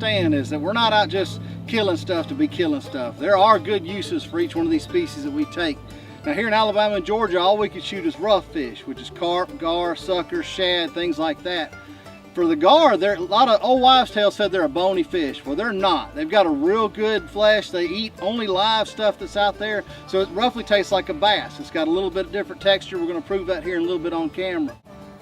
understand is that we're not out just killing stuff to be killing stuff. There are good uses for each one of these species that we take. Now here in Alabama and Georgia, all we can shoot is rough fish, which is carp, gar, suckers, shad, things like that. For the gar, a lot of old wives' tales said they're a bony fish. Well, they're not. They've got a real good flesh. They eat only live stuff that's out there, so it roughly tastes like a bass. It's got a little bit different texture. We're going to prove that here in a little bit on camera.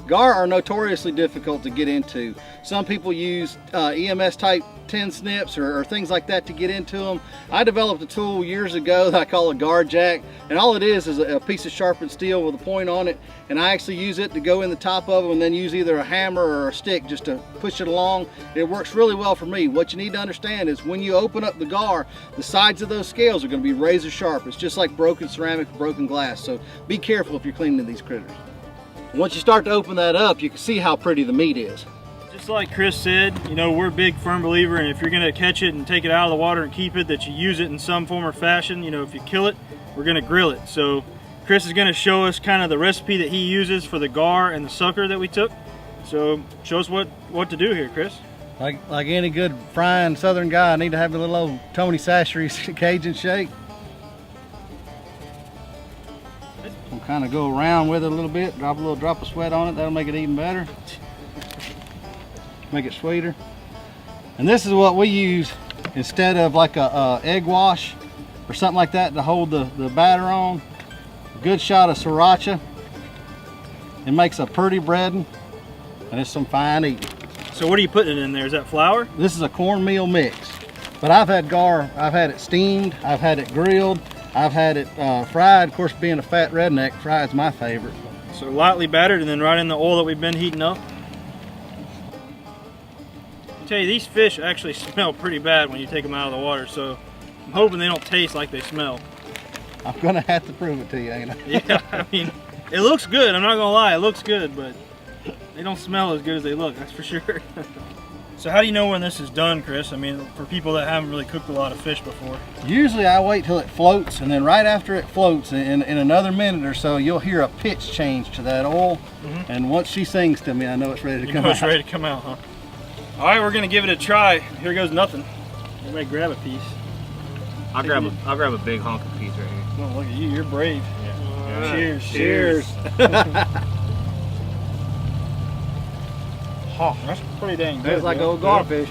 Gar are notoriously difficult to get into. Some people use EMS type 10 snips or things like that to get into them. I developed a tool years ago that I call a gar jack, and all it is a piece of sharpened steel with a point on it, and I actually use it to go in the top of them and then use either a hammer or a stick just to push it along. It works really well for me. What you need to understand is when you open up the gar, the sides of those scales are going to be razor sharp. It's just like broken ceramic, broken glass, so be careful if you're cleaning these critters. Once you start to open that up, you can see how pretty the meat is. Just like Chris said, you know, we're a big firm believer, and if you're going to catch it and take it out of the water and keep it, that you use it in some form or fashion. You know, if you kill it, we're going to grill it. So Chris is going to show us kind of the recipe that he uses for the gar and the sucker that we took. So show us what to do here, Chris. Like any good frying southern guy, I need to have a little old Tony Chachere's Cajun shake. We'll kind of go around with it a little bit, drop a little drop of sweat on it. That'll make it even better. Make it sweeter. And this is what we use instead of like a egg wash or something like that to hold the batter on. A good shot of sriracha. It makes a pretty breading, and it's some fine eating. So what are you putting in there? Is that flour? This is a cornmeal mix. But I've had gar, I've had it steamed, I've had it grilled, I've had it fried. Of course, being a fat redneck, fried's my favorite. So lightly battered and then right in the oil that we've been heating up. I tell you, these fish actually smell pretty bad when you take them out of the water, so I'm hoping they don't taste like they smell. I'm gonna have to prove it to you, ain't I? Yeah, I mean, it looks good, I'm not gonna lie, it looks good, but they don't smell as good as they look, that's for sure. So how do you know when this is done, Chris? I mean, for people that haven't really cooked a lot of fish before. Usually I wait till it floats, and then right after it floats, in another minute or so, you'll hear a pitch change to that oil. And once she sings to me, I know it's ready to come out. It's ready to come out, huh? All right, we're gonna give it a try. Here goes nothing. Everybody grab a piece. I'll grab a big hunk of piece right here. Oh, look at you, you're brave. Yeah. Cheers. Cheers. Oh, that's pretty dang good. Tastes like old garfish.